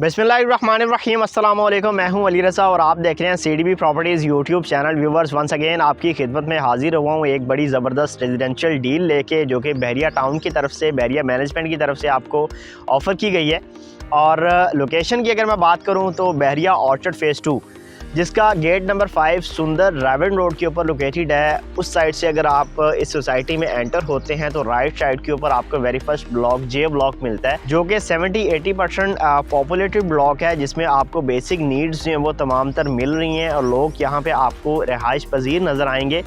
बिस्मिल्लाहिर्रहमानिर्रहीम, अस्सलाम वालेकुम। मैं हूं अली रज़ा और आप देख रहे हैं CDB properties YouTube channel. Viewers, once again आपकी खिदमत में हाजिर हुआ हूं एक बड़ी ज़बरदस्त रेजिडेंशियल डील लेके, जो कि बहरिया टाउन की तरफ से, बहरिया मैनेजमेंट की तरफ से आपको ऑफ़र की गई है। और लोकेशन की अगर मैं बात करूँ तो बहरिया ऑर्चर्ड फ़ेज़ 2, जिसका गेट नंबर 5 सुंदर रावन रोड के ऊपर लोकेटेड है। उस साइड से अगर आप इस सोसाइटी में एंटर होते हैं तो राइट साइड के ऊपर आपको very first block J block मिलता है, जो कि 70-80% पॉपुलेटेड ब्लॉक है, जिसमें आपको बेसिक नीड्स जो हैं वो तमाम तर मिल रही हैं और लोग यहाँ पे आपको रिहाइश पजीर नज़र आएंगे।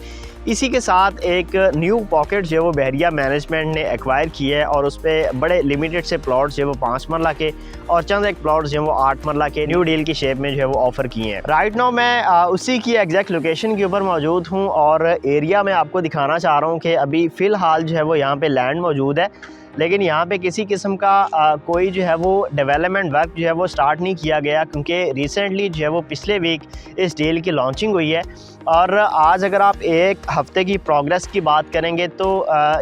इसी के साथ एक न्यू पॉकेट जो है वो बहरिया मैनेजमेंट ने एक्वायर किया है और उस पर बड़े लिमिटेड से प्लॉट्स जो है वो 5 मरला के और चंद एक प्लॉट्स जो है वो 8 मरला के न्यू डील की शेप में जो है वो ऑफ़र किए हैं। राइट नाउ मैं उसी की एग्जैक्ट लोकेशन के ऊपर मौजूद हूँ और एरिया में आपको दिखाना चाह रहा हूँ कि अभी फ़िलहाल जो है वो यहाँ पे लैंड मौजूद है, लेकिन यहाँ पे किसी किस्म का कोई जो है वो डेवलपमेंट वर्क जो है वो स्टार्ट नहीं किया गया, क्योंकि रिसेंटली जो है वो पिछले वीक इस डील की लॉन्चिंग हुई है। और आज अगर आप एक हफ़्ते की प्रोग्रेस की बात करेंगे तो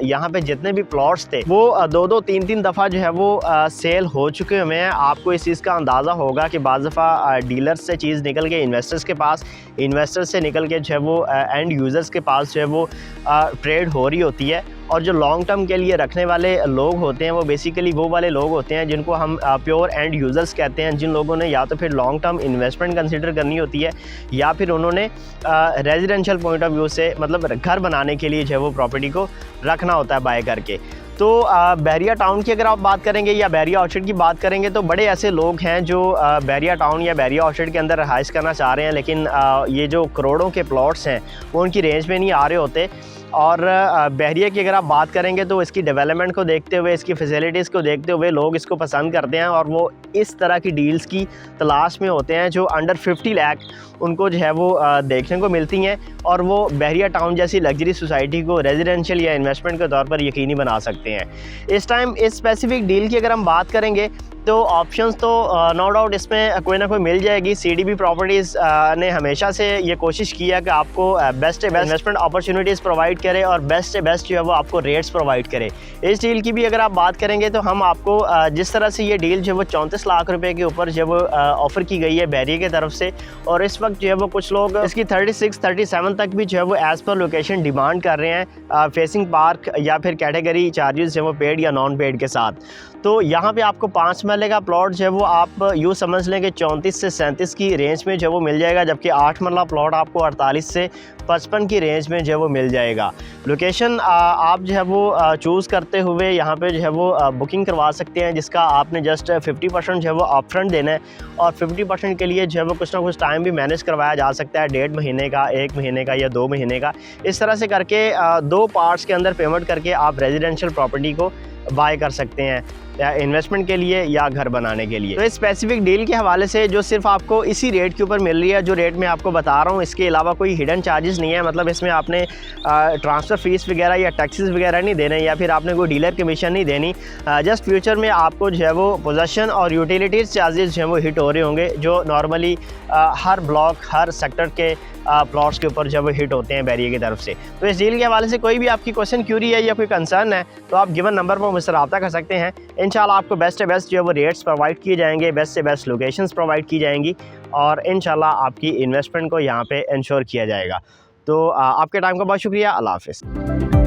यहाँ पे जितने भी प्लॉट्स थे वो 2-2, 3-3 दफ़ा जो है वो सेल हो चुके हुए हैं। आपको इस चीज़ का अंदाज़ा होगा कि बाज़ दफ़ा डीलर्स से चीज़ निकल के इन्वेस्टर्स के पास, इन्वेस्टर्स से निकल के जो है वो एंड यूज़र्स के पास जो है वो ट्रेड हो रही होती है। और जो लॉन्ग टर्म के लिए रखने वाले लोग होते हैं वो बेसिकली वो वाले लोग होते हैं जिनको हम प्योर एंड यूज़र्स कहते हैं, जिन लोगों ने या तो फिर लॉन्ग टर्म इन्वेस्टमेंट कंसीडर करनी होती है या फिर उन्होंने रेजिडेंशियल पॉइंट ऑफ व्यू से, मतलब घर बनाने के लिए जो है वो प्रॉपर्टी को रखना होता है बाय करके। तो बहरिया टाउन की अगर आप बात करेंगे या बहरिया ऑर्चर्ड की बात करेंगे तो बड़े ऐसे लोग हैं जो बहरिया टाउन या बहरिया ऑर्चर्ड के अंदर रहाइश करना चाह रहे हैं, लेकिन ये जो करोड़ों के प्लॉट्स हैं वो उनकी रेंज में नहीं आ रहे होते। और बहरिया की अगर आप बात करेंगे तो इसकी डेवलपमेंट को देखते हुए, इसकी फैसिलिटीज़ को देखते हुए लोग इसको पसंद करते हैं और वो इस तरह की डील्स की तलाश में होते हैं जो अंडर 50 लाख उनको जो है वो देखने को मिलती हैं और वो बहरिया टाउन जैसी लग्जरी सोसाइटी को रेजिडेंशियल या इन्वेस्टमेंट के तौर पर यकीनी बना सकते हैं। इस टाइम इस स्पेसिफिक डील की अगर हम बात करेंगे तो ऑप्शंस तो नो डाउट इसमें कोई ना कोई मिल जाएगी। CDB प्रॉपर्टीज़ ने हमेशा से ये कोशिश की है कि आपको बेस्ट से बेस्ट इन्वेस्टमेंट अपॉर्चुनिटीज़ प्रोवाइड करे और बेस्ट से बेस्ट जो है वो आपको रेट्स प्रोवाइड करे। इस डील की भी अगर आप बात करेंगे तो हम आपको जिस तरह से ये डील जो है वो 34 लाख रुपए के ऊपर जो वो ऑफ़र की गई है बहरिया की तरफ से, और इस वक्त जो है वो कुछ लोग इसकी 36-37 तक भी जो है वो एज़ पर लोकेशन डिमांड कर रहे हैं, फेसिंग पार्क या फिर कैटेगरी चार्जेस जो है वो पेड या नॉन पेड के साथ। तो यहाँ पे आपको 5 मरले का प्लॉट जो है वो आप यूँ समझ लें कि 34 से 37 की रेंज में जो है वो मिल जाएगा, जबकि 8 मरला प्लॉट आपको 48 से 55 की रेंज में जो है वो मिल जाएगा। लोकेशन आप जो है वो चूज़ करते हुए यहाँ पे जो है वो बुकिंग करवा सकते हैं, जिसका आपने जस्ट 50% जो है वो अपफ्रंट देना है और 50% के लिए जो है वो कुछ ना कुछ टाइम भी मैनेज करवाया जा सकता है, 1.5 महीने का, 1 महीने का या 2 महीने का। इस तरह से करके 2 पार्ट्स के अंदर पेमेंट करके आप रेजिडेंशियल प्रॉपर्टी को बाय कर सकते हैं, या इन्वेस्टमेंट के लिए या घर बनाने के लिए। तो इस स्पेसिफिक डील के हवाले से जो सिर्फ आपको इसी रेट के ऊपर मिल रही है, जो रेट मैं आपको बता रहा हूँ, इसके अलावा कोई हिडन चार्जेस नहीं है। मतलब इसमें आपने ट्रांसफ़र फ़ीस वगैरह या टैक्सेस वगैरह नहीं देने या फिर आपने कोई डीलर कमीशन नहीं देनी। जस्ट फ्यूचर में आपको जो है वो पोजेसन और यूटिलिटीज़ चार्जेस जो है वो हिट हो रहे होंगे, जो नॉर्मली हर ब्लॉक, हर सेक्टर के प्लॉट्स के ऊपर जब हिट होते हैं बहरिया की तरफ से। तो इस डील के हवाले से कोई भी आपकी क्वेश्चन, क्यूरी है या कोई कंसर्न है तो आप गिवन नंबर पर मुझसे रब्ता कर सकते हैं। इंशाल्लाह आपको बेस्ट से बेस्ट जो है वो रेट्स प्रोवाइड किए जाएंगे, बेस्ट से बेस्ट लोकेशंस प्रोवाइड की जाएंगी और इंशाल्लाह आपकी इन्वेस्टमेंट को यहाँ पे इंश्योर किया जाएगा। तो आपके टाइम का बहुत शुक्रिया। अल्लाह हाफ़िज़।